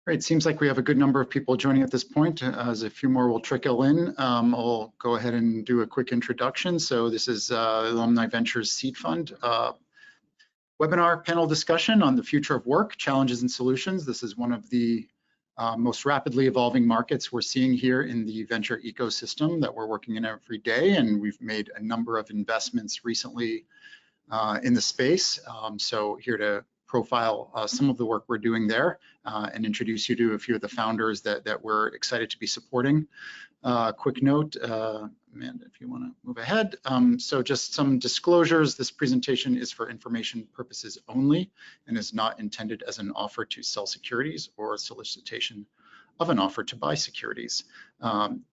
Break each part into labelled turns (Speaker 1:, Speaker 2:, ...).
Speaker 1: Great. Seems like we have a good number of people joining at this point. As a few more will trickle in, I'll go ahead and do a quick introduction. So this is Alumni Ventures Seed Fund webinar panel discussion on the future of work, challenges and solutions. This is one of the most rapidly evolving markets we're seeing here in the venture ecosystem that we're working in every day. And we've made a number of investments recently in the space. So here to profile some of the work we're doing there and introduce you to a few of the founders that we're excited to be supporting. Quick note, Amanda, if you want to move ahead. So just some disclosures. This presentation is for information purposes only and is not intended as an offer to sell securities or solicitation of an offer to buy securities.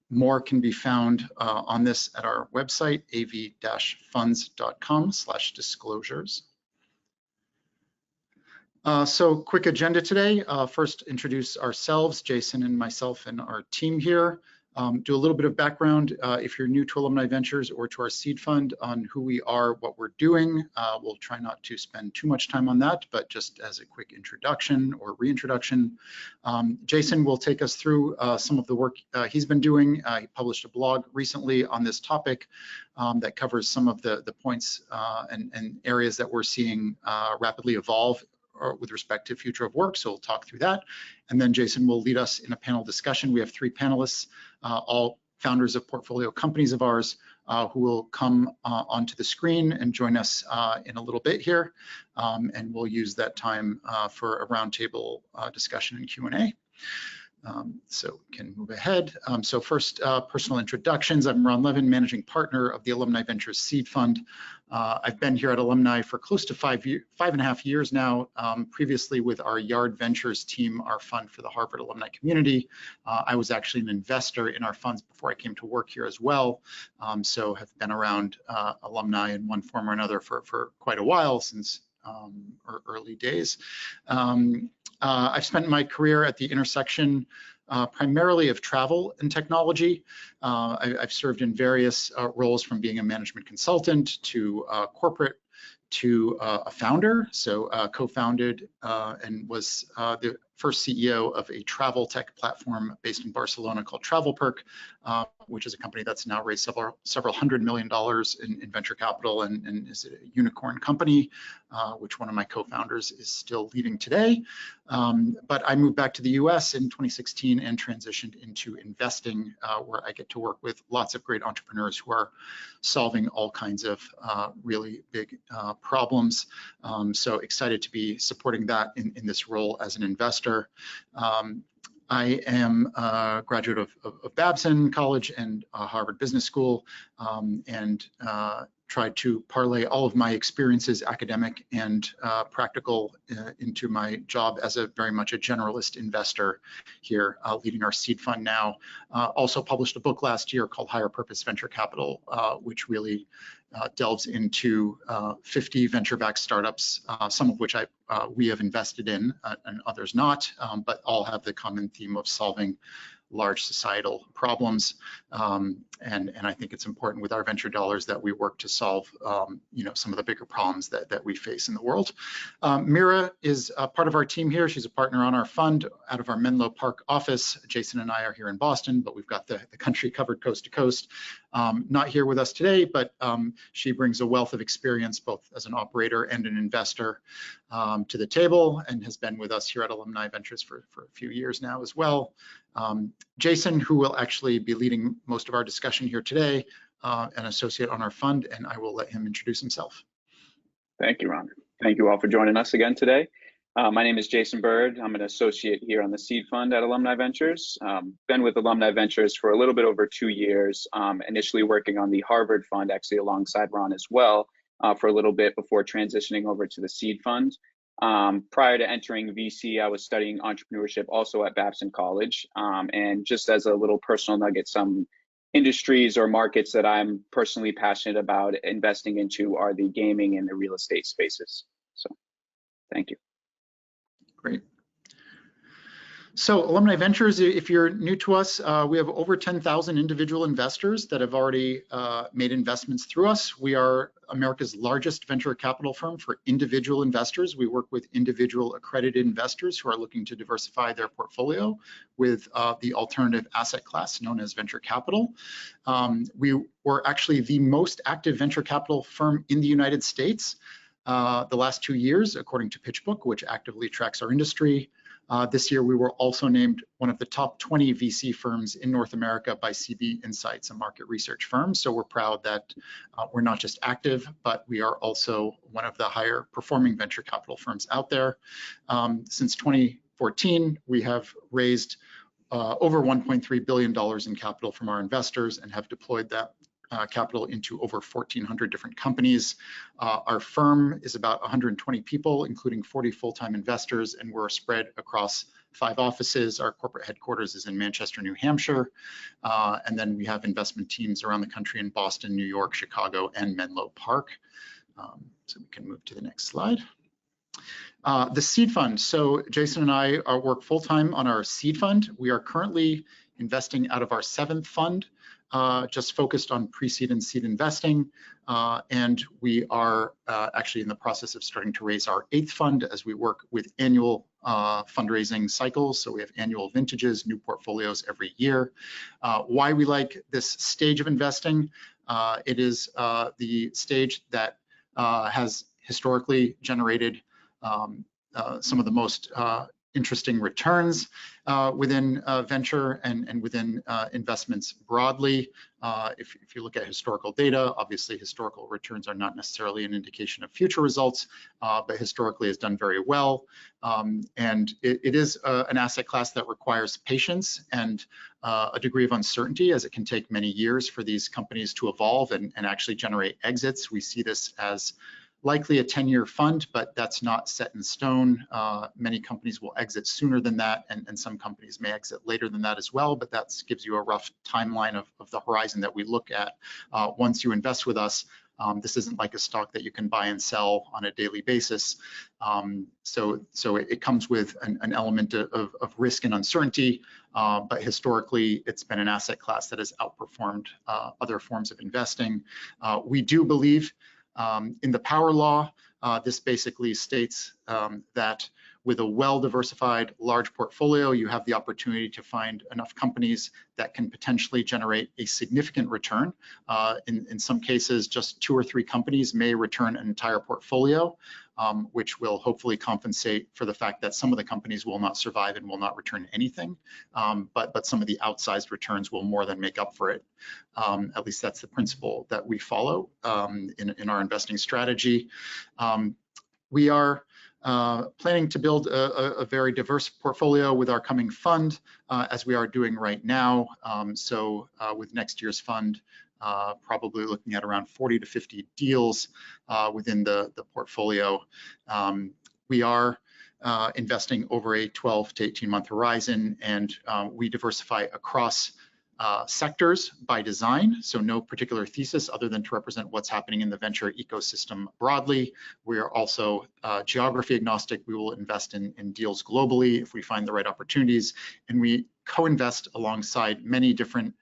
Speaker 1: More can be found on this at our website, av-funds.com/disclosures. So quick agenda today. First, introduce ourselves, Jason and myself and our team here. Do a little bit of background if you're new to Alumni Ventures or to our seed fund on who we are, what we're doing. We'll try not to spend too much time on that, but just as a quick introduction or reintroduction, Jason will take us through some of the work he's been doing. He published a blog recently on this topic that covers some of the points and areas that we're seeing rapidly evolve with respect to future of work, so we'll talk through that. And then Jason will lead us in a panel discussion. We have 3 panelists, all founders of portfolio companies of ours, who will come onto the screen and join us in a little bit here. And we'll use that time for a roundtable discussion and Q&A. So we can move ahead. So first, personal introductions. I'm Ron Levin, managing partner of the Alumni Ventures Seed Fund. I've been here at Alumni for close to 5.5 years now, previously with our Yard Ventures team, our fund for the Harvard alumni community. I was actually an investor in our funds before I came to work here as well. So have been around alumni in one form or another for quite a while, since early days. I've spent my career at the intersection primarily of travel and technology. I've served in various roles, from being a management consultant to corporate to a founder. So co-founded and was the first CEO of a travel tech platform based in Barcelona called TravelPerk, which is a company that's now raised several $100 million in venture capital and is a unicorn company, which one of my co-founders is still leading today. But I moved back to the US in 2016 and transitioned into investing, where I get to work with lots of great entrepreneurs who are solving all kinds of really big problems. So excited to be supporting that in this role as an investor. I am a graduate of Babson College and Harvard Business School, and tried to parlay all of my experiences, academic and practical, into my job as very much a generalist investor here, leading our seed fund now. Also published a book last year called Higher Purpose Venture Capital, which really delves into 50 venture-backed startups, some of which we have invested in and others not, but all have the common theme of solving large societal problems. And I think it's important with our venture dollars that we work to solve some of the bigger problems that we face in the world. Mira is a part of our team here. She's a partner on our fund out of our Menlo Park office. Jason and I are here in Boston, but we've got the country covered coast to coast. Not here with us today, but she brings a wealth of experience both as an operator and an investor to the table, and has been with us here at Alumni Ventures for a few years now as well. Jason, who will actually be leading most of our discussion here today, an associate on our fund, and I will let him introduce himself.
Speaker 2: Thank you, Ron. Thank you all for joining us again today. My name is Jason Bird. I'm an associate here on the Seed Fund at Alumni Ventures. Been with Alumni Ventures for a little bit over 2 years, initially working on the Harvard Fund, actually alongside Ron as well, for a little bit before transitioning over to the Seed Fund. Prior to entering VC, I was studying entrepreneurship also at Babson College. And just as a little personal nugget, some industries or markets that I'm personally passionate about investing into are the gaming and the real estate spaces. So thank you.
Speaker 1: Great. So Alumni Ventures, if you're new to us, we have over 10,000 individual investors that have already made investments through us. We are America's largest venture capital firm for individual investors. We work with individual accredited investors who are looking to diversify their portfolio with the alternative asset class known as venture capital. We were actually the most active venture capital firm in the United States the last 2 years, according to PitchBook, which actively tracks our industry. This year, we were also named one of the top 20 VC firms in North America by CB Insights, a market research firm. So we're proud that we're not just active, but we are also one of the higher performing venture capital firms out there. Since 2014, we have raised over $1.3 billion in capital from our investors and have deployed that capital into over 1,400 different companies. Our firm is about 120 people, including 40 full-time investors, and we're spread across 5 offices. Our corporate headquarters is in Manchester, New Hampshire, and then we have investment teams around the country in Boston, New York, Chicago, and Menlo Park. So we can move to the next slide. The seed fund. So Jason and I work full-time on our seed fund. We are currently investing out of our 7th fund, just focused on pre-seed and seed investing. And we are actually in the process of starting to raise our 8th fund as we work with annual fundraising cycles. So we have annual vintages, new portfolios every year. Why we like this stage of investing? It is the stage that has historically generated some of the most interesting returns within venture and within investments broadly. If you look at historical data, obviously historical returns are not necessarily an indication of future results, but historically has done very well. And it is an asset class that requires patience and a degree of uncertainty, as it can take many years for these companies to evolve and actually generate exits. We see this as likely a 10-year fund, but that's not set in stone. Many companies will exit sooner than that, and some companies may exit later than that as well, but that gives you a rough timeline of the horizon that we look at. Once you invest with us, this isn't like a stock that you can buy and sell on a daily basis. So it comes with an element of risk and uncertainty, but historically, it's been an asset class that has outperformed other forms of investing. We do believe in the power law. This basically states that with a well-diversified large portfolio, you have the opportunity to find enough companies that can potentially generate a significant return. In some cases, just 2 or 3 companies may return an entire portfolio, which will hopefully compensate for the fact that some of the companies will not survive and will not return anything. But some of the outsized returns will more than make up for it. At least that's the principle that we follow in our investing strategy. We are planning to build a very diverse portfolio with our coming fund, as we are doing right now. So with next year's fund, probably looking at around 40 to 50 deals within the portfolio. We are investing over a 12 to 18-month horizon, and we diversify across sectors by design, so no particular thesis other than to represent what's happening in the venture ecosystem broadly. We are also geography agnostic. We will invest in deals globally if we find the right opportunities, and we co-invest alongside many different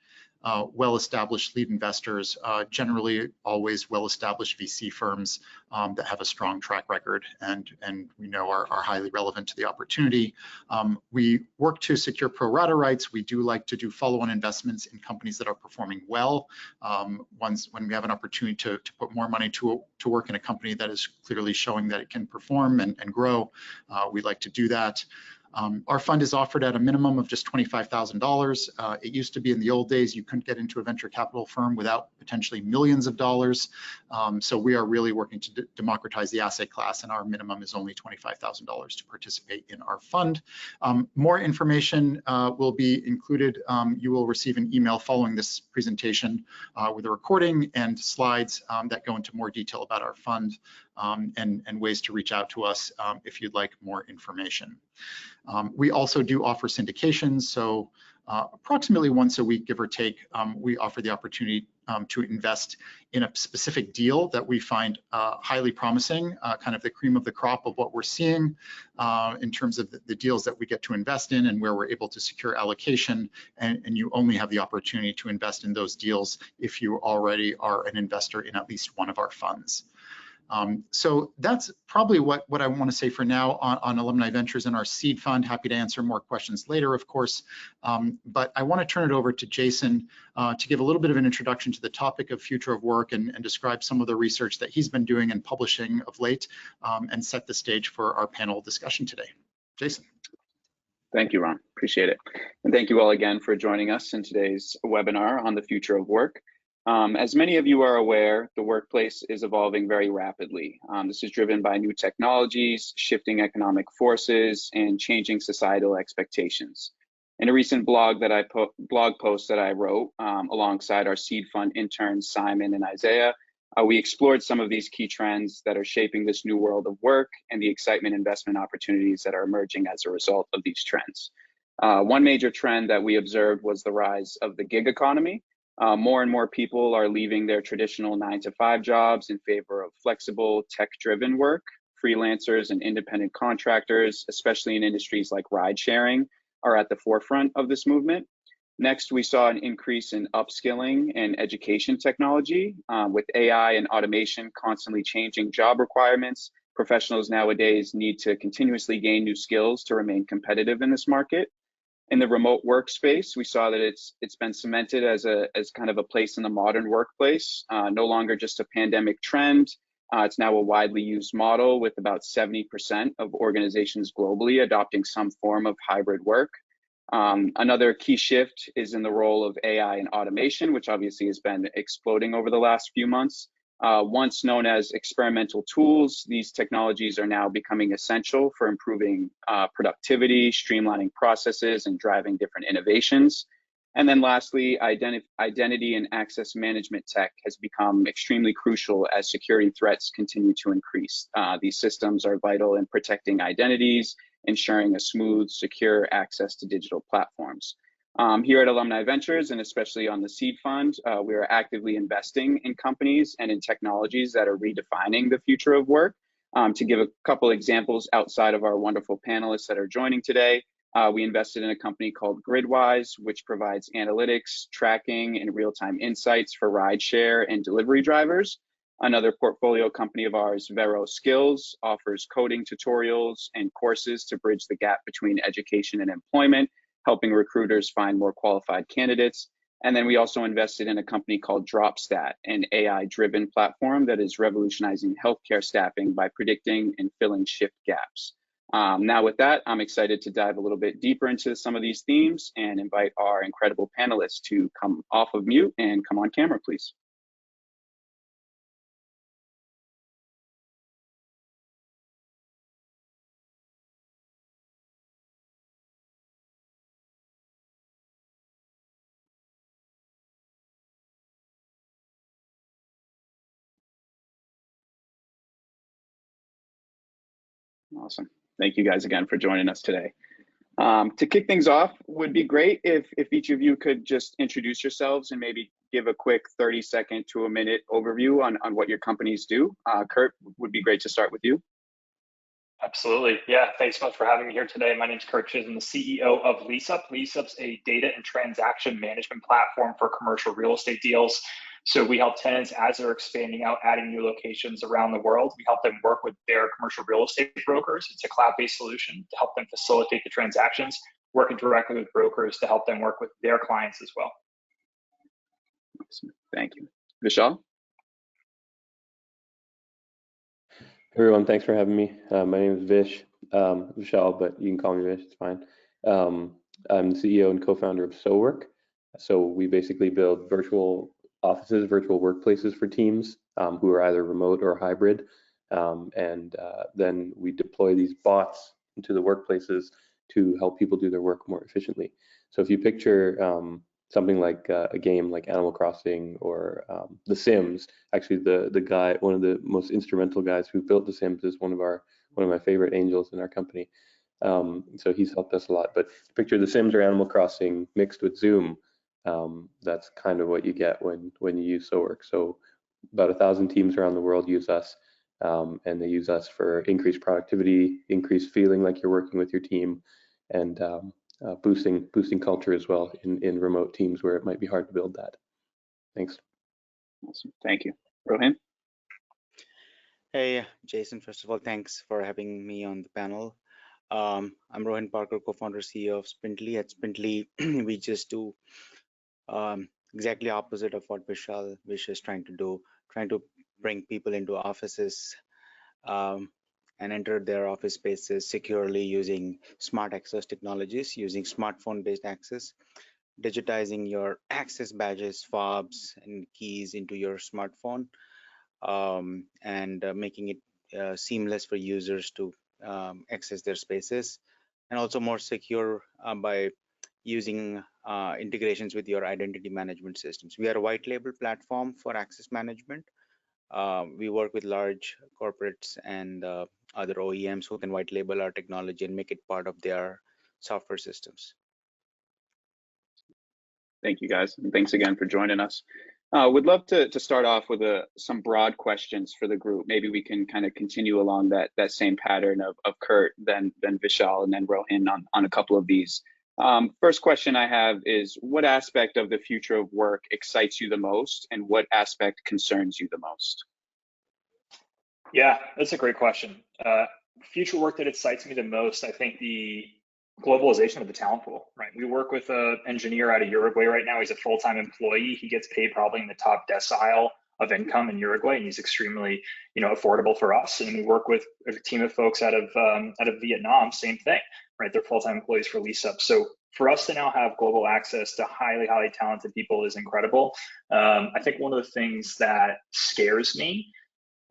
Speaker 1: well-established lead investors, generally always well-established VC firms that have a strong track record and we know are highly relevant to the opportunity. We work to secure pro rata rights. We do like to do follow-on investments in companies that are performing well. When we have an opportunity to put more money to work in a company that is clearly showing that it can perform and grow, we like to do that. Our fund is offered at a minimum of just $25,000. It used to be in the old days, you couldn't get into a venture capital firm without potentially millions of dollars. So we are really working to democratize the asset class, and our minimum is only $25,000 to participate in our fund. More information will be included. You will receive an email following this presentation with a recording and slides that go into more detail about our fund and ways to reach out to us if you'd like more information. We also do offer syndications, so approximately once a week, give or take, we offer the opportunity to invest in a specific deal that we find highly promising, kind of the cream of the crop of what we're seeing in terms of the deals that we get to invest in and where we're able to secure allocation. And you only have the opportunity to invest in those deals if you already are an investor in at least one of our funds. So that's probably what I want to say for now on Alumni Ventures and our seed fund. Happy to answer more questions later, of course. But I want to turn it over to Jason to give a little bit of an introduction to the topic of future of work and describe some of the research that he's been doing and publishing of late, and set the stage for our panel discussion today. Jason.
Speaker 2: Thank you, Ron. Appreciate it. And thank you all again for joining us in today's webinar on the future of work. As many of you are aware, the workplace is evolving very rapidly. This is driven by new technologies, shifting economic forces, and changing societal expectations. In a recent blog post that I wrote alongside our seed fund interns, Simon and Isaiah, we explored some of these key trends that are shaping this new world of work and the excitement investment opportunities that are emerging as a result of these trends. One major trend that we observed was the rise of the gig economy. More and more people are leaving their traditional 9-to-5 jobs in favor of flexible, tech-driven work. Freelancers and independent contractors, especially in industries like ride sharing, are at the forefront of this movement. Next, we saw an increase in upskilling and education technology. With AI and automation constantly changing job requirements, professionals nowadays need to continuously gain new skills to remain competitive in this market. In the remote workspace, we saw that it's been cemented as kind of a place in the modern workplace, no longer just a pandemic trend. It's now a widely used model, with about 70% of organizations globally adopting some form of hybrid work. Another key shift is in the role of AI and automation, which obviously has been exploding over the last few months. Once known as experimental tools, these technologies are now becoming essential for improving productivity, streamlining processes, and driving different innovations. And then lastly, identity and access management tech has become extremely crucial as security threats continue to increase. These systems are vital in protecting identities, ensuring a smooth, secure access to digital platforms. Here at Alumni Ventures, and especially on the seed fund, we are actively investing in companies and in technologies that are redefining the future of work. To give a couple examples outside of our wonderful panelists that are joining today, we invested in a company called Gridwise, which provides analytics, tracking, and real-time insights for rideshare and delivery drivers. Another portfolio company of ours, Vero Skills, offers coding tutorials and courses to bridge the gap between education and employment, helping recruiters find more qualified candidates. And then we also invested in a company called DropStat, an AI-driven platform that is revolutionizing healthcare staffing by predicting and filling shift gaps. Now with that, I'm excited to dive a little bit deeper into some of these themes and invite our incredible panelists to come off of mute and come on camera, please. Awesome. Thank you guys again for joining us today. To kick things off, would be great if each of you could just introduce yourselves and maybe give a quick 30-second to a minute overview on what your companies do. Kurt, would be great to start with you.
Speaker 3: Absolutely. Yeah, thanks so much for having me here today. My name is Kurt Chisholm, the CEO of LeaseUp. LeaseUp's a data and transaction management platform for commercial real estate deals. So we help tenants as they're expanding out, adding new locations around the world. We help them work with their commercial real estate brokers. It's a cloud-based solution to help them facilitate the transactions, working directly with brokers to help them work with their clients as well.
Speaker 2: Awesome. Thank you. Vishal?
Speaker 4: Everyone, thanks for having me. My name is Vish, Vishal, but you can call me Vish, it's fine. I'm the CEO and co-founder of SoWork. So we basically build virtual offices, virtual workplaces for teams who are either remote or hybrid. Then we deploy these bots into the workplaces to help people do their work more efficiently. So if you picture something like a game like Animal Crossing or The Sims, actually the guy, one of the most instrumental guys who built The Sims is one of my favorite angels in our company. So he's helped us a lot. But picture The Sims or Animal Crossing mixed with Zoom. That's kind of what you get when you use SoWork. So about 1,000 teams around the world use us, and they use us for increased productivity, increased feeling like you're working with your team, and boosting culture as well in remote teams where it might be hard to build that. Thanks.
Speaker 2: Awesome. Thank you. Rohin?
Speaker 5: Hey, Jason, first of all, thanks for having me on the panel. I'm Rohin Parker, co-founder, CEO of Sprintly. At Sprintly, we just do exactly opposite of what Vish is trying to do, trying to bring people into offices and enter their office spaces securely using smart access technologies, using smartphone-based access, digitizing your access badges, fobs, and keys into your smartphone, and making it seamless for users to access their spaces, and also more secure by using integrations with your identity management systems. We are a white label platform for access management. We work with large corporates and other OEMs who can white label our technology and make it part of their software systems.
Speaker 2: Thank you, guys, and thanks again for joining us. Would love to start off with some broad questions for the group. Maybe we can kind of continue along that same pattern of Kurt, then Vishal, and then Rohin on a couple of these. First question I have is, what aspect of the future of work excites you the most, and what aspect concerns you the most?
Speaker 3: Yeah, that's a great question. Future work that excites me the most, I think the globalization of the talent pool, right? We work with an engineer out of Uruguay right now. He's a full-time employee. He gets paid probably in the top decile of income in Uruguay, and he's extremely, affordable for us. And we work with a team of folks out of Vietnam, same thing, right? They're full-time employees for LeaseUp. So for us to now have global access to highly, highly talented people is incredible. I think one of the things that scares me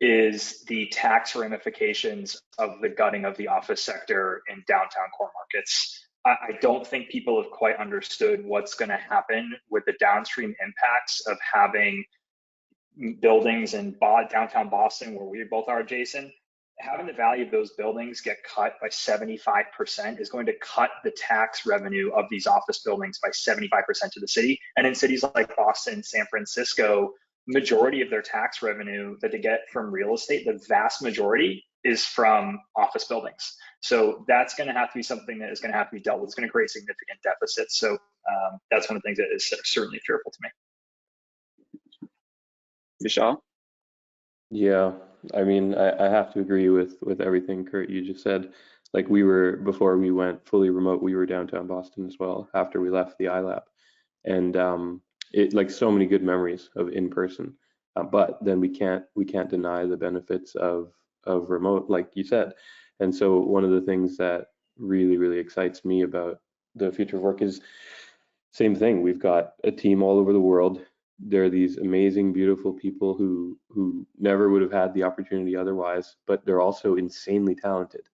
Speaker 3: is the tax ramifications of the gutting of the office sector in downtown core markets. I don't think people have quite understood what's going to happen with the downstream impacts of having buildings in downtown Boston, where we both are, Jason. Having the value of those buildings get cut by 75% is going to cut the tax revenue of these office buildings by 75% to the city. And in cities like Boston, San Francisco, majority of their tax revenue that they get from real estate, the vast majority is from office buildings. So that's going to have to be something that is going to have to be dealt with. It's going to create significant deficits. So that's one of the things that is certainly fearful to me.
Speaker 2: Vishal?
Speaker 4: Yeah, I mean, I have to agree with everything, Kurt, you just said. Like, before we went fully remote, we were downtown Boston as well after we left the iLab. And it, like, so many good memories of in person, but then we can't deny the benefits of remote, like you said. And so one of the things that really excites me about the future of work is same thing. We've got a team all over the world. There are these amazing, beautiful people who never would have had the opportunity otherwise, but they're also insanely talented.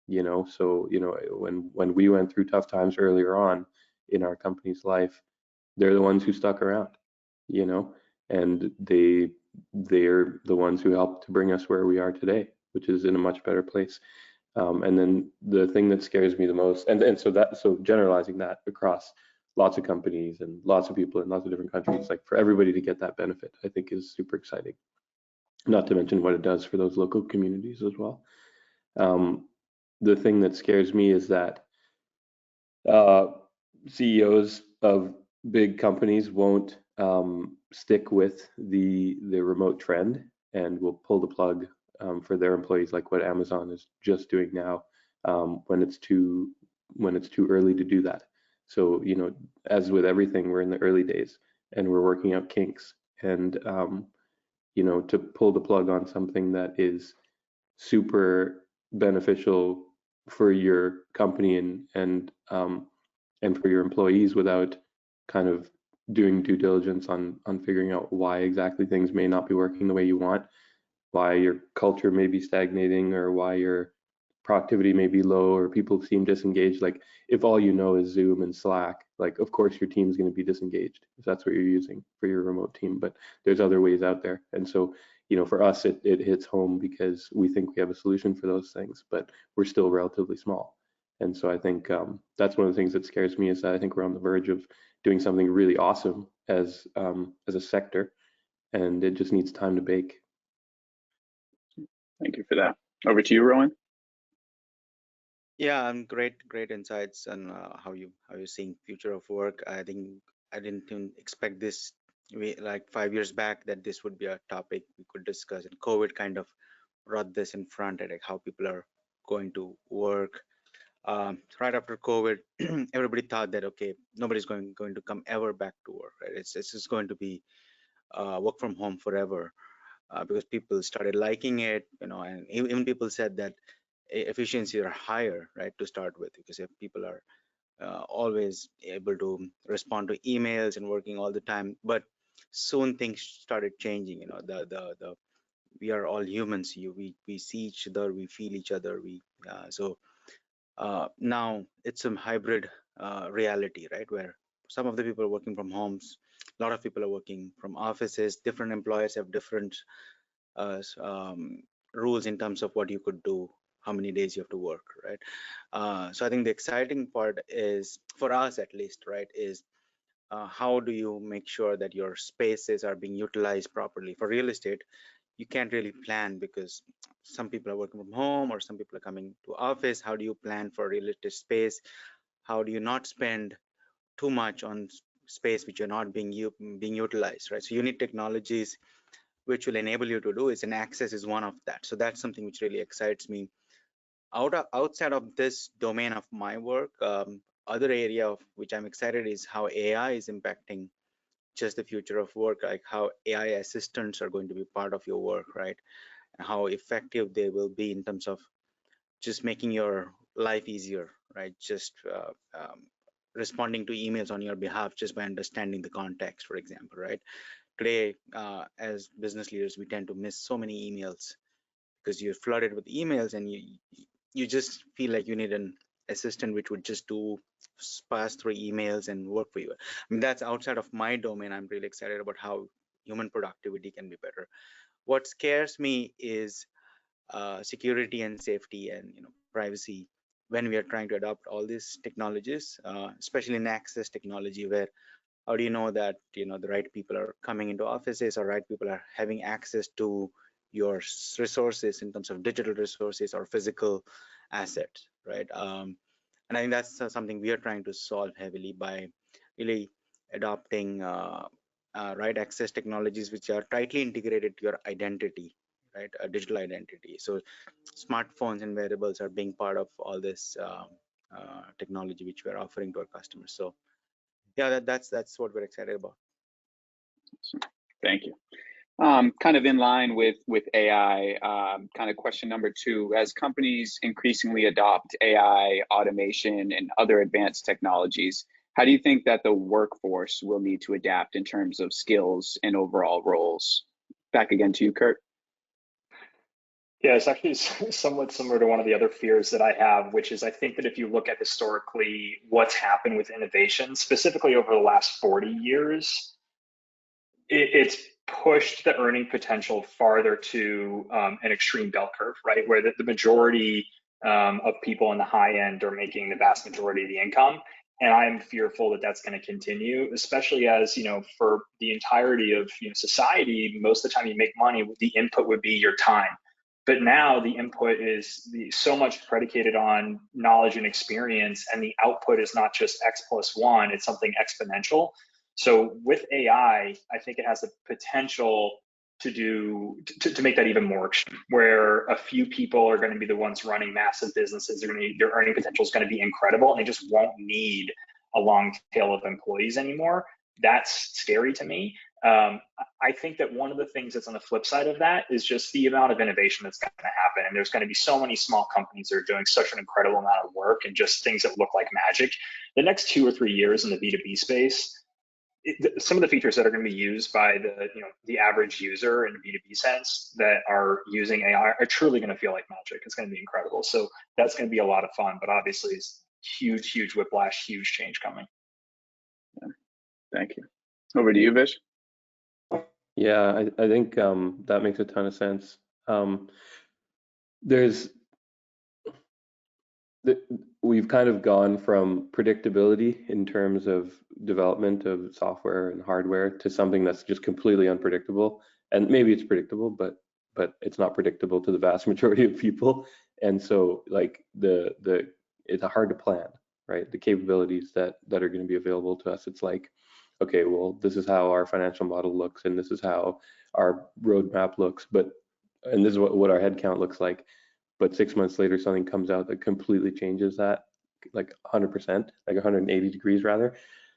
Speaker 4: So when we went through tough times earlier on in our company's life, they're the ones who stuck around, and they're the ones who helped to bring us where we are today, which is in a much better place. And then the thing that scares me the most, and so generalizing that across lots of companies and lots of people in lots of different countries, like for everybody to get that benefit, I think is super exciting. Not to mention what it does for those local communities as well. The thing that scares me is that CEOs of big companies won't stick with the remote trend and will pull the plug for their employees, like what Amazon is just doing now, when it's too early to do that. So as with everything, we're in the early days and we're working out kinks, and to pull the plug on something that is super beneficial for your company and for your employees without kind of doing due diligence on figuring out why exactly things may not be working the way you want, why your culture may be stagnating, or why your productivity may be low, or people seem disengaged. Like, if all you know is Zoom and Slack, like, of course your team's going to be disengaged if that's what you're using for your remote team, but there's other ways out there. And so for us, it hits home because we think we have a solution for those things, but we're still relatively small. And so I think that's one of the things that scares me, is that I think we're on the verge of doing something really awesome as a sector, and it just needs time to bake.
Speaker 2: Thank you for that. Over to you, Rowan.
Speaker 5: Yeah, great insights on how you're seeing future of work. I think I didn't even expect this. Like 5 years back that this would be a topic we could discuss, and COVID kind of brought this in front, like how people are going to work. Right after COVID, everybody thought that okay, nobody's going to come ever back to work, right? It's just going to be work from home forever, because people started liking it, and even people said that efficiency are higher, right, to start with, because if people are always able to respond to emails and working all the time. But soon things started changing. The we are all humans. We see each other, we feel each other. Now it's a hybrid reality, right, where some of the people are working from homes, a lot of people are working from offices. Different employers have different rules in terms of what you could do, how many days you have to work, right? So I think the exciting part is, for us at least, right, is how do you make sure that your spaces are being utilized properly? For real estate, you can't really plan because some people are working from home or some people are coming to office. How do you plan for real estate space? How do you not spend too much on space which are not being utilized, right? So you need technologies which will enable you to do is, and access is one of that. So that's something which really excites me. Outside of this domain of my work, other area of which I'm excited is how AI is impacting just the future of work, like how AI assistants are going to be part of your work, right? And how effective they will be in terms of just making your life easier, right? Just responding to emails on your behalf just by understanding the context, for example, right? Today, as business leaders, we tend to miss so many emails because you're flooded with emails, and you just feel like you need an assistant which would just pass through emails and work for you. I mean, that's outside of my domain. I'm really excited about how human productivity can be better. What scares me is security and safety and privacy when we are trying to adopt all these technologies, especially in access technology, where how do you know that the right people are coming into offices, or right people are having access to your resources in terms of digital resources or physical assets, right? And I think that's something we are trying to solve heavily by really adopting right access technologies which are tightly integrated to your identity, right? A digital identity. So smartphones and wearables are being part of all this technology which we're offering to our customers. So yeah, that's what we're excited about.
Speaker 2: Thank you. Kind of in line with AI, kind of question number 2, as companies increasingly adopt AI, automation, and other advanced technologies, how do you think that the workforce will need to adapt in terms of skills and overall roles? Back again to you, Kurt.
Speaker 3: Yeah, it's actually somewhat similar to one of the other fears that I have, which is I think that if you look at historically what's happened with innovation, specifically over the last 40 years, it's pushed the earning potential farther to an extreme bell curve, right? Where the majority of people in the high end are making the vast majority of the income. And I'm fearful that that's going to continue, especially as, for the entirety of society, most of the time you make money, the input would be your time. But now the input is so much predicated on knowledge and experience, and the output is not just X+1, it's something exponential. So with AI, I think it has the potential to make that even more extreme, where a few people are going to be the ones running massive businesses. Their earning potential is going to be incredible, and they just won't need a long tail of employees anymore. That's scary to me. I think that one of the things that's on the flip side of that is just the amount of innovation that's going to happen. And there's going to be so many small companies that are doing such an incredible amount of work and just things that look like magic. The next 2 or 3 years in the B2B space, some of the features that are going to be used by the average user in a B2B sense that are using AI are truly going to feel like magic. It's going to be incredible. So that's going to be a lot of fun, but obviously it's huge whiplash, huge change coming.
Speaker 2: Yeah. Thank you. Over to you, Vish.
Speaker 4: Yeah, I think that makes a ton of sense. There's we've kind of gone from predictability in terms of development of software and hardware to something that's just completely unpredictable. And maybe it's predictable, but it's not predictable to the vast majority of people. And so like the it's hard to plan, right? The capabilities that are going to be available to us. It's like, okay, well, this is how our financial model looks, and this is how our roadmap looks, and this is what our headcount looks like. But 6 months later, something comes out that completely changes that, like 100%, like 180 degrees rather.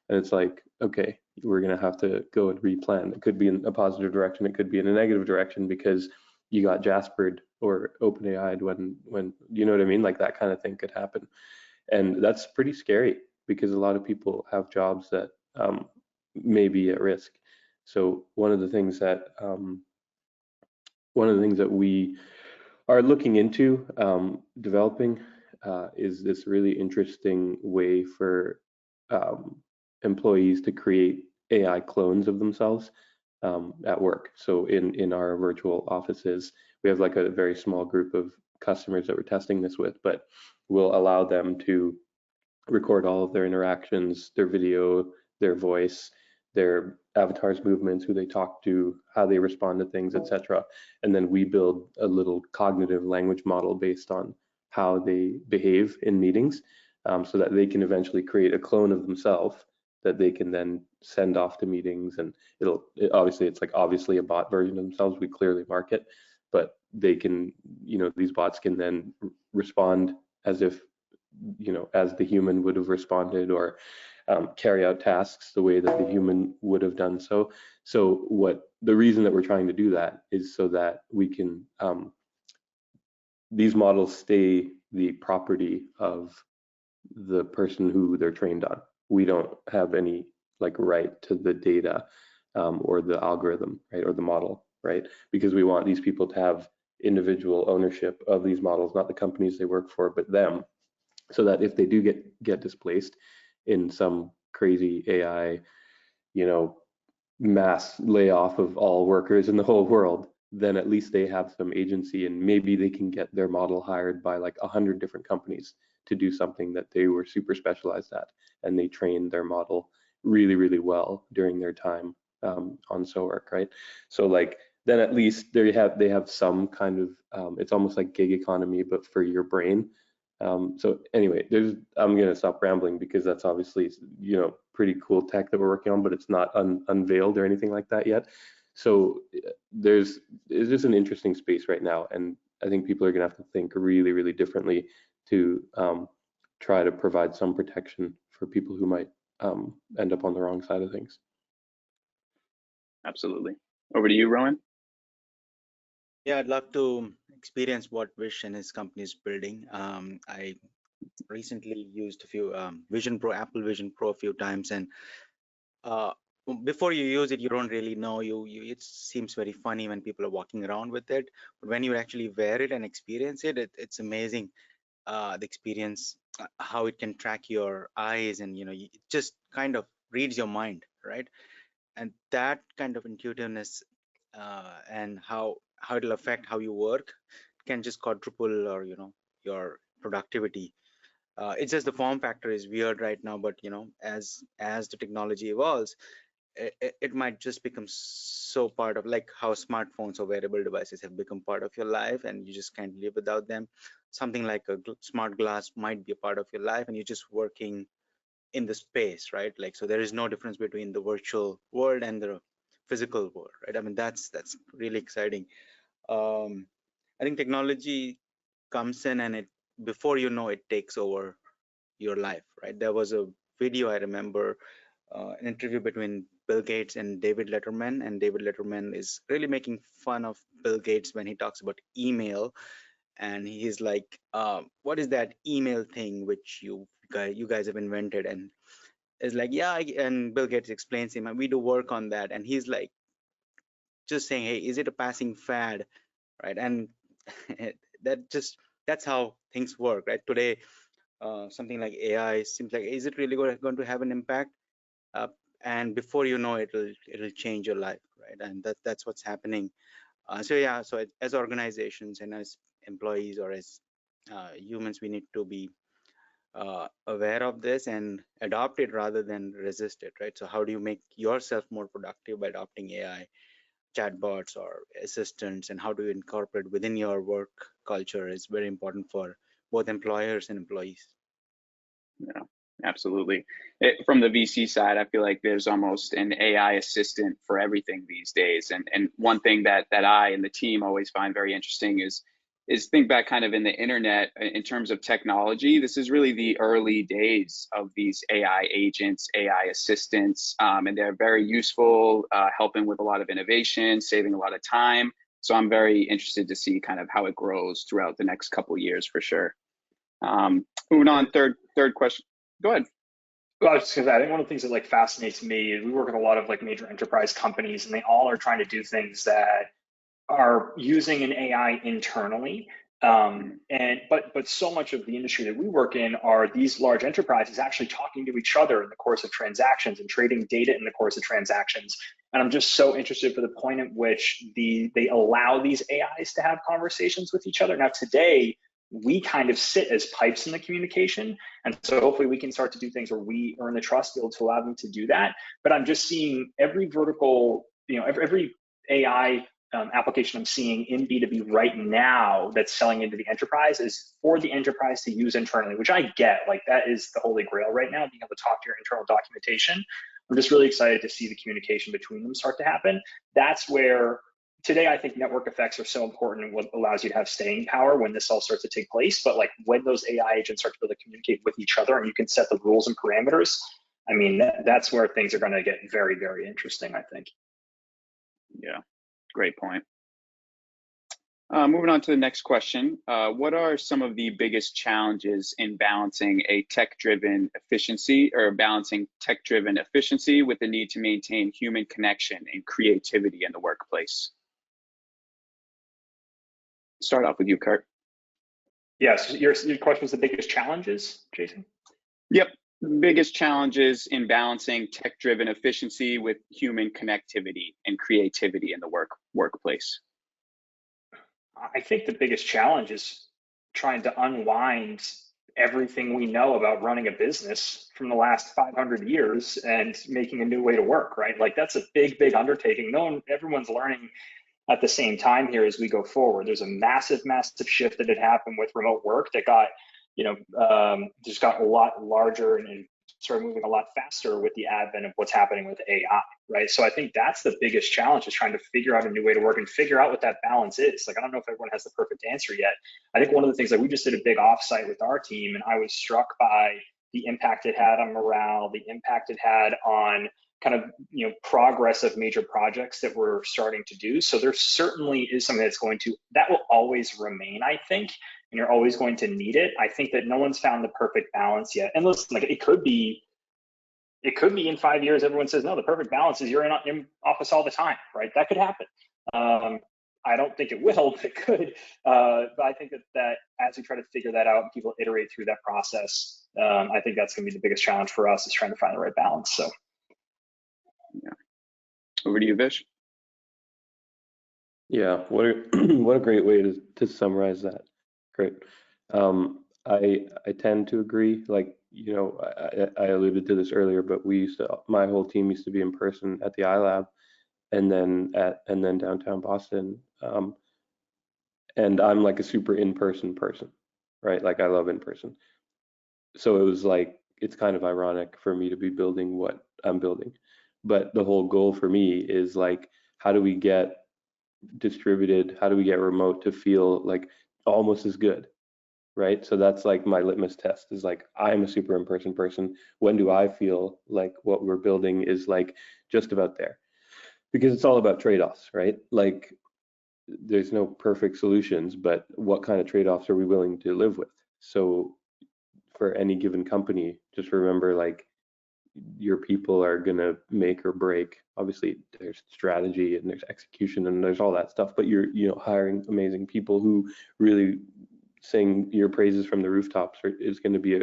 Speaker 4: And it's like, okay, we're going to have to go and replan. It could be in a positive direction. It could be in a negative direction because you got Jaspered or OpenAI'd when you know what I mean? Like that kind of thing could happen. And that's pretty scary because a lot of people have jobs that may be at risk. So one of the things that we are looking into developing is this really interesting way for employees to create AI clones of themselves at work. So in our virtual offices, we have like a very small group of customers that we're testing this with, but we'll allow them to record all of their interactions, their video, their voice, their avatars movements, who they talk to, how they respond to things, etc. And then we build a little cognitive language model based on how they behave in meetings, so that they can eventually create a clone of themselves that they can then send off to meetings. And obviously it's like obviously a bot version of themselves. We clearly market, but they can, these bots can then respond as if, as the human would have responded, or carry out tasks the way that the human would have done so. So the reason that we're trying to do that is so that we can, these models stay the property of the person who they're trained on. We don't have any like right to the data or the algorithm, right, or the model, right? Because we want these people to have individual ownership of these models, not the companies they work for, but them, so that if they do get displaced in some crazy AI, mass layoff of all workers in the whole world, then at least they have some agency, and maybe they can get their model hired by like 100 different companies to do something that they were super specialized at, and they trained their model really, really well during their time on SOWORK, right? So like then at least they have some kind of it's almost like gig economy, but for your brain. So anyway, I'm going to stop rambling because that's obviously, pretty cool tech that we're working on, but it's not unveiled or anything like that yet. So it's just an interesting space right now. And I think people are going to have to think really, really differently to try to provide some protection for people who might end up on the wrong side of things.
Speaker 2: Absolutely. Over to you, Rowan.
Speaker 5: Yeah, I'd love to experience what Vish and his company is building. I recently used a few Vision Pro, Apple Vision Pro a few times, and before you use it, you don't really know. It seems very funny when people are walking around with it, but when you actually wear it and experience it, it's amazing. The experience, how it can track your eyes, and it just kind of reads your mind, right? And that kind of intuitiveness and how it'll affect how you work can just quadruple or your productivity. It's just the form factor is weird right now, but as the technology evolves, it might just become so part of, like how smartphones or wearable devices have become part of your life and you just can't live without them. Something like a smart glass might be a part of your life and you're just working in the space, right? Like, so there is no difference between the virtual world and the physical world, right? I mean, that's really exciting. I think technology comes in and it, before you know, it takes over your life, right? There was a video I remember, an interview between Bill Gates and David Letterman, and David Letterman is really making fun of Bill Gates when he talks about email, and he's like, what is that email thing which you guys have invented? And it's like, yeah, and Bill Gates explains him, and we do work on that, and he's like just saying, hey, is it a passing fad, right? And that's how things work, right? Today, something like AI seems like, is it really going to have an impact? And before you know, it'll change your life, right? And that's what's happening. So yeah, so as organizations and as employees or as humans, we need to be aware of this and adopt it rather than resist it, right? So how do you make yourself more productive by adopting AI, chatbots or assistants, and how do you incorporate within your work culture is very important for both employers and employees.
Speaker 2: Yeah, absolutely. From the VC side, I feel like there's almost an AI assistant for everything these days. And one thing that I and the team always find very interesting is think back kind of in the internet in terms of technology. This is really the early days of these AI agents, AI assistants, and they're very useful, helping with a lot of innovation, saving a lot of time. So I'm very interested to see kind of how it grows throughout the next couple of years for sure. Moving on, third question. Go ahead.
Speaker 3: Well, I was just gonna say, I think one of the things that like fascinates me is we work with a lot of like major enterprise companies, and they all are trying to do things that are using an AI internally. But so much of the industry that we work in are these large enterprises actually talking to each other in the course of transactions and trading data in the course of transactions. And I'm just so interested for the point at which they allow these AIs to have conversations with each other. Now today, we kind of sit as pipes in the communication. And so hopefully we can start to do things where we earn the trust to be able to allow them to do that. But I'm just seeing every vertical, every AI application I'm seeing in B2B right now that's selling into the enterprise is for the enterprise to use internally, which I get. Like that is the holy grail right now, being able to talk to your internal documentation. I'm just really excited to see the communication between them start to happen. That's where today I think network effects are so important and what allows you to have staying power when this all starts to take place. But like when those AI agents start to be able to communicate with each other and you can set the rules and parameters, I mean, that's where things are going to get very, very interesting, I think.
Speaker 2: Yeah, great point. Moving on to the next question. What are some of the biggest challenges in balancing tech-driven efficiency with the need to maintain human connection and creativity in the workplace? Start off with you, Kurt.
Speaker 3: Yes, your question was the biggest challenges, Jason?
Speaker 2: Yep, biggest challenges in balancing tech-driven efficiency with human connectivity and creativity in the workplace.
Speaker 3: I think the biggest challenge is trying to unwind everything we know about running a business from the last 500 years and making a new way to work, right? Like that's a big, big undertaking. Everyone's learning at the same time here as we go forward. There's a massive, massive shift that had happened with remote work that got, just got a lot larger and started moving a lot faster with the advent of what's happening with AI, right? So I think that's the biggest challenge, is trying to figure out a new way to work and figure out what that balance is. Like, I don't know if everyone has the perfect answer yet. I think one of the things that we just did a big offsite with our team, and I was struck by the impact it had on morale, the impact it had on kind of progress of major projects that we're starting to do. So there certainly is something that will always remain, I think, and you're always going to need it. I think that no one's found the perfect balance yet. And listen, like it could be in 5 years, everyone says, no, the perfect balance is you're in office all the time, right? That could happen. I don't think it will, but it could. But I think that as we try to figure that out and people iterate through that process, I think that's going to be the biggest challenge for us, is trying to find the right balance. So.
Speaker 2: Yeah. Over to you, Vish.
Speaker 4: Yeah, what a great way to summarize that. Great. I tend to agree. Like, I alluded to this earlier, but my whole team used to be in person at the iLab, and then downtown Boston. And I'm like a super in-person person, right? Like I love in person. So it was like, it's kind of ironic for me to be building what I'm building. But the whole goal for me is like, how do we get distributed, how do we get remote to feel like almost as good, right? So that's like my litmus test, is like, I'm a super in-person person. When do I feel like what we're building is like just about there? Because it's all about trade-offs, right? Like there's no perfect solutions, but what kind of trade-offs are we willing to live with? So for any given company, just remember, like, your people are going to make or break. Obviously there's strategy and there's execution and there's all that stuff, but you're hiring amazing people who really sing your praises from the rooftops is going to be a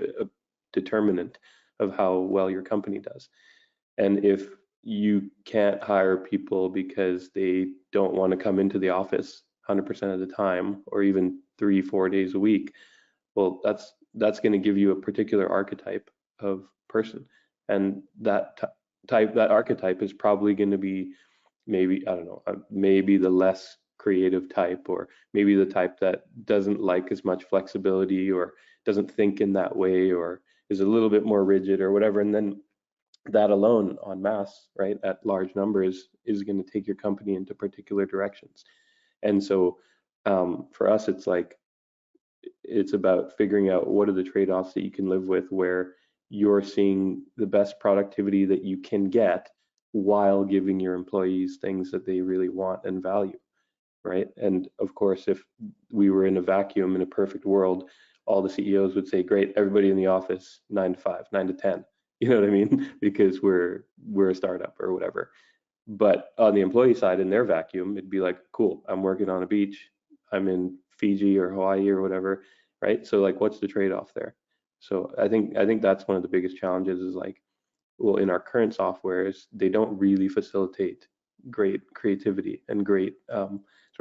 Speaker 4: determinant of how well your company does. And if you can't hire people because they don't want to come into the office 100% of the time, or even 3-4 days a week, well, that's that's going to give you a particular archetype of person, and that archetype is probably going to be, maybe, I don't know, maybe the less creative type, or maybe the type that doesn't like as much flexibility, or doesn't think in that way, or is a little bit more rigid or whatever. And then that alone en masse, right, at large numbers, is going to take your company into particular directions. And so for us, it's about figuring out what are the trade-offs that you can live with, where you're seeing the best productivity that you can get while giving your employees things that they really want and value, right? And of course, if we were in a vacuum, in a perfect world, all the CEOs would say, great, everybody in the office, 9 to 5, 9 to 10. You know what I mean? Because we're a startup or whatever. But on the employee side, in their vacuum, it'd be like, cool, I'm working on a beach, I'm in Fiji or Hawaii or whatever, right? So like, what's the trade-off there? So I think that's one of the biggest challenges, is like, well, in our current softwares, they don't really facilitate great creativity and great sort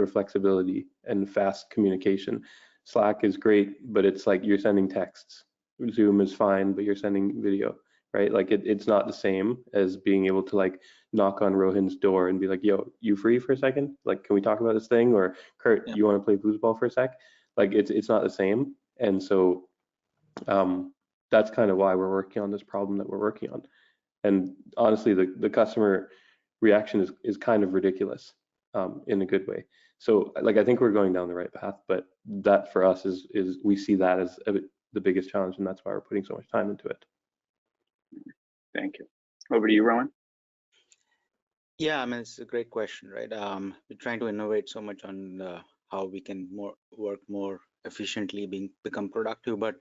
Speaker 4: of flexibility and fast communication. Slack is great, but it's like you're sending texts. Zoom is fine, but you're sending video, right? Like it's not the same as being able to like knock on Rohin's door and be like, yo, you free for a second? Like, can we talk about this thing? Or Kurt,
Speaker 5: Yeah.
Speaker 4: you want to play foosball for a sec? Like it's not the same. And so that's kind of why we're working on this problem that we're working on. And honestly, the customer reaction is kind of ridiculous in a good way. So like, I think we're going down the right path, but that for us is we see that as the biggest challenge, and that's why we're putting so much time into it.
Speaker 2: Thank you. Over to you, Rowan.
Speaker 5: Yeah, I mean, it's a great question, right? We're trying to innovate so much on how we can work more efficiently, become productive. But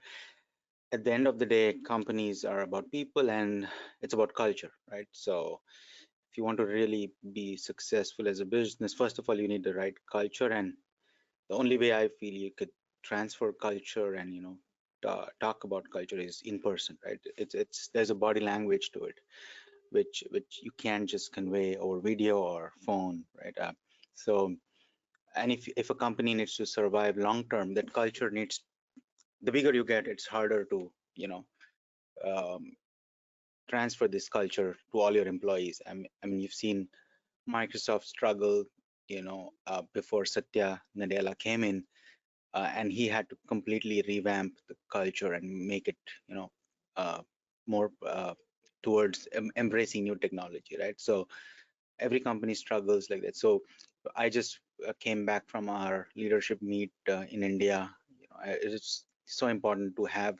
Speaker 5: at the end of the day, companies are about people, and it's about culture, right? So if you want to really be successful as a business, first of all, you need the right culture. And the only way I feel you could transfer culture and talk about culture is in person, right? There's a body language to it, which you can't just convey over video or phone, right? So, and if a company needs to survive long term, that culture needs, the bigger you get, it's harder to um, transfer this culture to all your employees. I mean, you've seen Microsoft struggle, before Satya Nadella came in, and he had to completely revamp the culture and make it, more towards embracing new technology, right? So every company struggles like that. So I just came back from our leadership meet in India. It's so important to have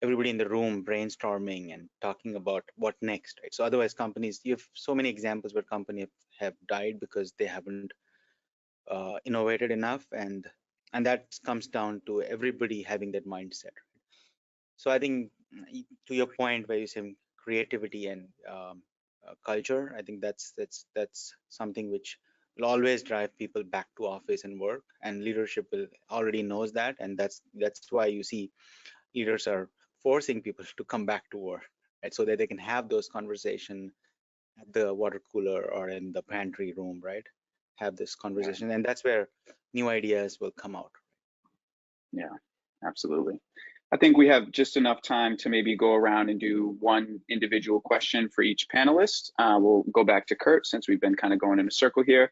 Speaker 5: everybody in the room brainstorming and talking about what next, right? So otherwise, companies, you have so many examples where companies have died because they haven't innovated enough, and that comes down to everybody having that mindset. So I think, to your point where you say creativity and culture, I think that's something which will always drive people back to office and work, and leadership will already knows that, and that's why you see leaders are forcing people to come back to work, right? So that they can have those conversations at the water cooler or in the pantry room, right? Have this conversation, and that's where new ideas will come out.
Speaker 2: Yeah, absolutely. I think we have just enough time to maybe go around and do one individual question for each panelist. We'll go back to Kurt since we've been kind of going in a circle here.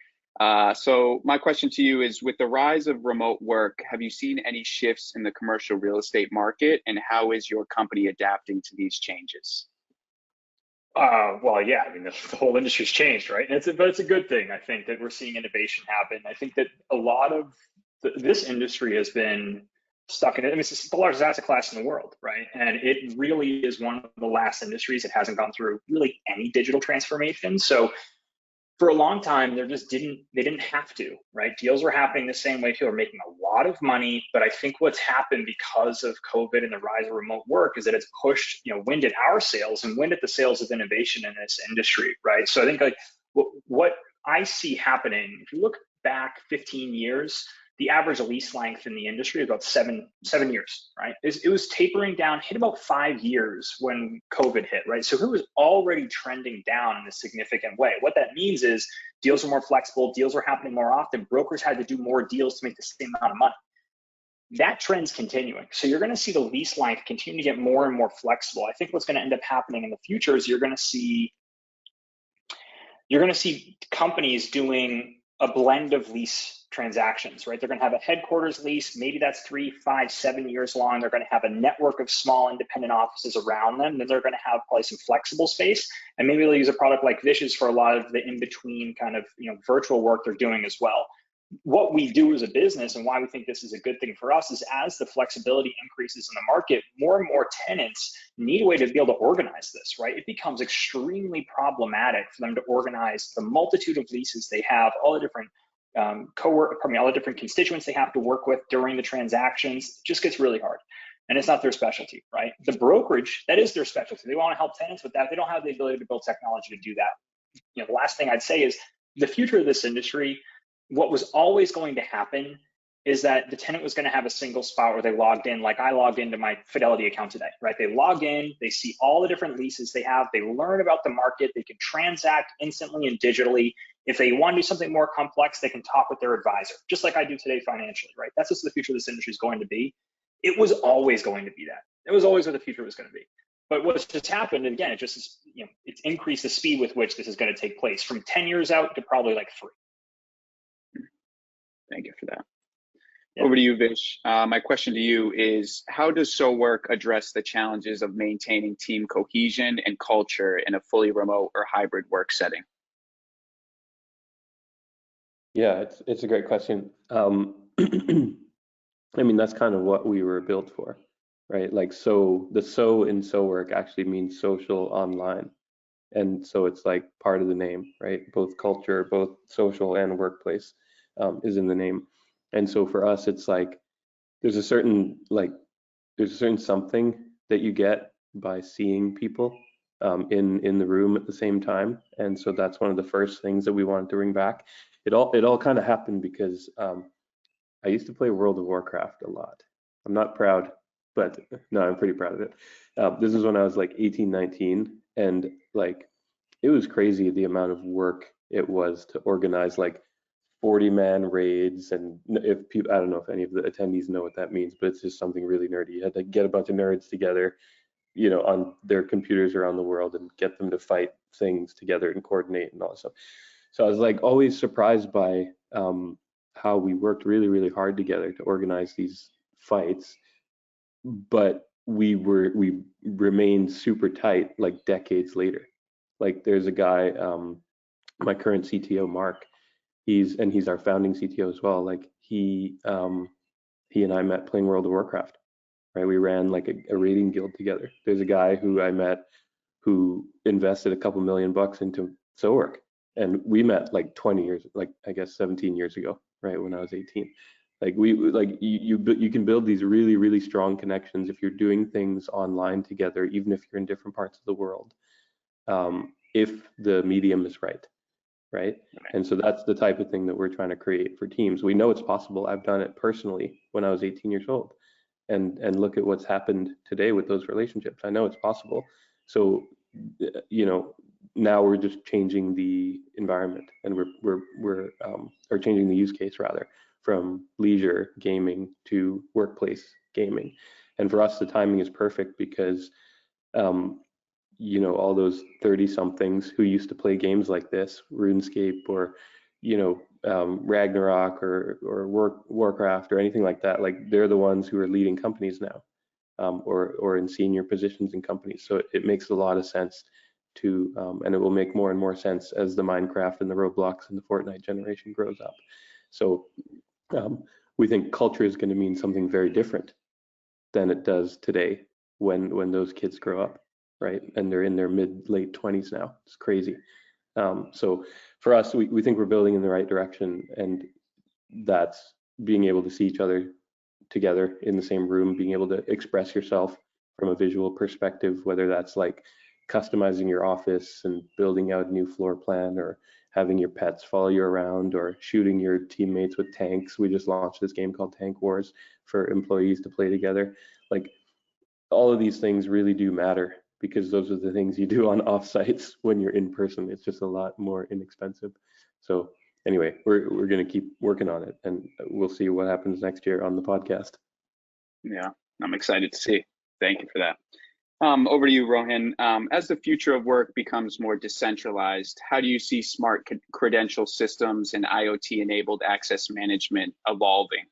Speaker 2: So my question to you is, with the rise of remote work, have you seen any shifts in the commercial real estate market, and how is your company adapting to these changes?
Speaker 3: Well, yeah, I mean, the whole industry's changed, right? And but it's a good thing, I think, that we're seeing innovation happen. I think that a lot of this industry has been stuck in it. I mean, it's the largest asset class in the world, right? And it really is one of the last industries that hasn't gone through really any digital transformation. So for a long time, they didn't have to, right? Deals were happening the same way. People are making a lot of money, but I think what's happened because of COVID and the rise of remote work is that it's pushed, wind at our sails and wind at the sails of innovation in this industry, right? So I think like what I see happening, if you look back 15 years, the average lease length in the industry is about seven years, right? It was tapering down, hit about 5 years when COVID hit, right? So it was already trending down in a significant way. What that means is deals are more flexible, deals are happening more often, brokers had to do more deals to make the same amount of money. That trend's continuing. So you're going to see the lease length continue to get more and more flexible. I think what's going to end up happening in the future is you're going to see companies doing a blend of lease transactions, right? They're going to have a headquarters lease. Maybe that's 3, 5, 7 years long. They're going to have a network of small independent offices around them. Then they're going to have probably some flexible space. And maybe they'll use a product like Vicious for a lot of the in-between kind of, virtual work they're doing as well. What we do as a business and why we think this is a good thing for us is as the flexibility increases in the market, more and more tenants need a way to be able to organize this, right? It becomes extremely problematic for them to organize the multitude of leases they have, all the different all the different constituents they have to work with during the transactions. It just gets really hard. And it's not their specialty, right? The brokerage, that is their specialty. They want to help tenants with that. They don't have the ability to build technology to do that. The last thing I'd say is the future of this industry, what was always going to happen is that the tenant was going to have a single spot where they logged in, like I logged into my Fidelity account today, right? They log in, they see all the different leases they have, they learn about the market, they can transact instantly and digitally. If they want to do something more complex, they can talk with their advisor, just like I do today financially, right? That's just the future of this industry is going to be. It was always going to be that. It was always what the future was going to be. But what's just happened, and again, it just is, it's increased the speed with which this is going to take place from 10 years out to probably like 3.
Speaker 2: Thank you for that.
Speaker 3: Yeah.
Speaker 2: Over to you, Vish. My question to you is, how does SoWork address the challenges of maintaining team cohesion and culture in a fully remote or hybrid work setting?
Speaker 4: Yeah, it's a great question. I mean, that's kind of what we were built for, right? Like, so the so in SoWork actually means social online. And so it's like part of the name, right? Both culture, both social and workplace is in the name. And so for us, it's like, there's a certain something that you get by seeing people in the room at the same time. And so that's one of the first things that we wanted to bring back. It all kind of happened because I used to play World of Warcraft a lot. I'm not proud, but no, I'm pretty proud of it. This is when I was like 18, 19, and like it was crazy the amount of work it was to organize like 40-man raids. And if people, I don't know if any of the attendees know what that means, but it's just something really nerdy. You had to get a bunch of nerds together, on their computers around the world and get them to fight things together and coordinate and all that stuff. So I was like always surprised by how we worked really, really hard together to organize these fights, but we remained super tight like decades later. Like there's a guy, my current CTO, Mark, he's our founding CTO as well. Like he and I met playing World of Warcraft, right? We ran like a raiding guild together. There's a guy who I met who invested a couple $1 million into SoWork, and we met like 20 years, like I guess 17 years ago, right, when I was 18. Like you can build these really, really strong connections if you're doing things online together, even if you're in different parts of the world, if the medium is right. Right. And so that's the type of thing that we're trying to create for teams. We know it's possible. I've done it personally when I was 18 years old, and look at what's happened today with those relationships. I know it's possible. So, now we're just changing the environment, and we're or changing the use case rather, from leisure gaming to workplace gaming. And for us, the timing is perfect because all those 30-somethings who used to play games like this, RuneScape or, Ragnarok or Warcraft or anything like that, like they're the ones who are leading companies now, or in senior positions in companies. So it makes a lot of sense to, and it will make more and more sense as the Minecraft and the Roblox and the Fortnite generation grows up. So we think culture is going to mean something very different than it does today when those kids grow up. Right, and they're in their late 20s now. It's crazy. So for us, we think we're building in the right direction, and that's being able to see each other together in the same room, being able to express yourself from a visual perspective, whether that's like customizing your office and building out a new floor plan, or having your pets follow you around, or shooting your teammates with tanks. We just launched this game called Tank Wars for employees to play together. Like all of these things really do matter, because those are the things you do on offsites. When you're in person, it's just a lot more inexpensive. So anyway, we're going to keep working on it, and we'll see what happens next year on the podcast.
Speaker 2: Yeah, I'm excited to see. Thank you for that. Over to you, Rohan. As the future of work becomes more decentralized, how do you see smart credential systems and IoT-enabled access management evolving?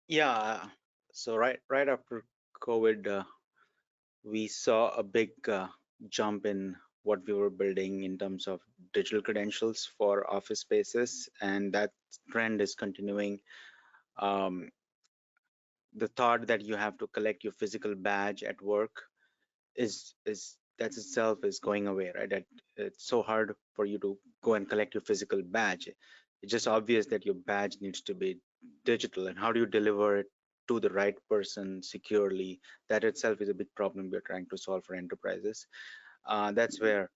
Speaker 5: Yeah, so right after COVID, we saw a big jump in what we were building in terms of digital credentials for office spaces, and that trend is continuing. Um, the thought that you have to collect your physical badge at work is that itself is going away, right? That it's so hard for you to go and collect your physical badge. It's just obvious that your badge needs to be digital, and how do you deliver it to the right person securely? That itself is a big problem we're trying to solve for enterprises. That's where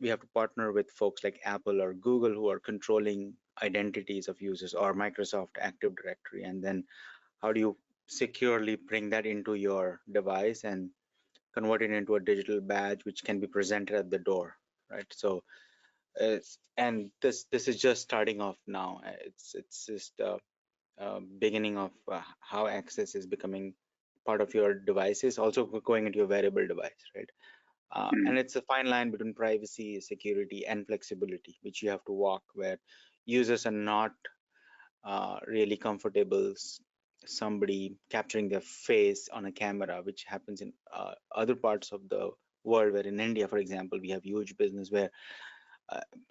Speaker 5: we have to partner with folks like Apple or Google who are controlling identities of users, or Microsoft Active Directory, and then how do you securely bring that into your device and convert it into a digital badge which can be presented at the door, right? So and this is just starting off now. It's just beginning of how access is becoming part of your devices, also going into your wearable device, right? And it's a fine line between privacy, security, and flexibility, which you have to walk, where users are not really comfortable somebody capturing their face on a camera, which happens in other parts of the world, where in India, for example, we have huge business where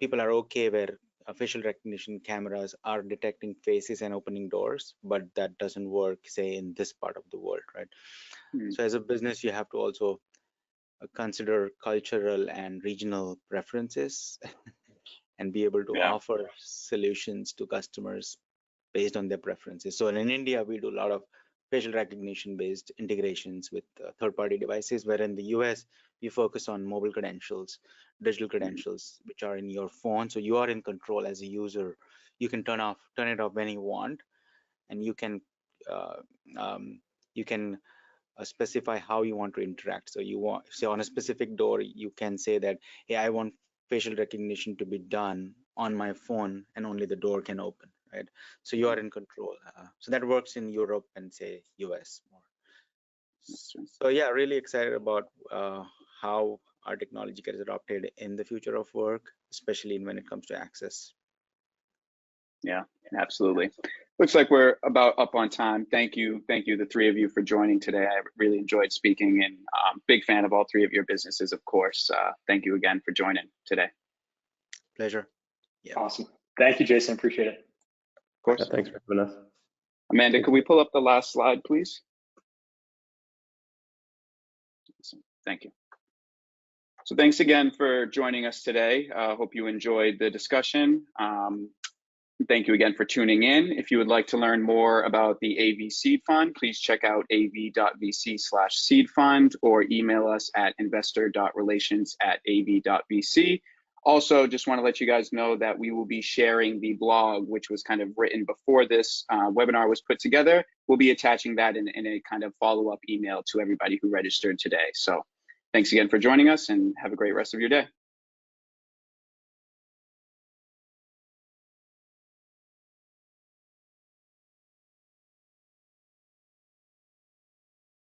Speaker 5: people are okay where facial recognition cameras are detecting faces and opening doors, but that doesn't work, say, in this part of the world, right? So as a business, you have to also consider cultural and regional preferences and be able to offer solutions to customers based on their preferences. So in India, we do a lot of facial recognition based integrations with third-party devices, where in the US, we focus on mobile credentials, digital credentials, which are in your phone. So you are in control as a user. You can turn it off when you want, and uh, you can specify how you want to interact. So you want, say, on a specific door, you can say that, hey, I want facial recognition to be done on my phone, and only the door can open, right? So you are in control. So that works in Europe and, say, US more. So yeah, really excited about how our technology gets adopted in the future of work, especially when it comes to access.
Speaker 2: Yeah, absolutely. Looks like we're about up on time. Thank you, the three of you, for joining today. I really enjoyed speaking, and big fan of all three of your businesses, of course. Thank you again for joining today.
Speaker 5: Pleasure. Yeah.
Speaker 3: Awesome. Thank you, Jason. Appreciate it.
Speaker 2: Of course.
Speaker 4: Yeah, thanks for having us.
Speaker 2: Amanda, could we pull up the last slide, please? Thank you. So thanks again for joining us today. Hope you enjoyed the discussion. Thank you again for tuning in. If you would like to learn more about the AV Seed Fund, please check out av.vc/seed fund, or email us at investor.relations@av.vc. Also, just want to let you guys know that we will be sharing the blog, which was kind of written before this webinar was put together. We'll be attaching that in a kind of follow-up email to everybody who registered today. So thanks again for joining us, and have a great rest of your day.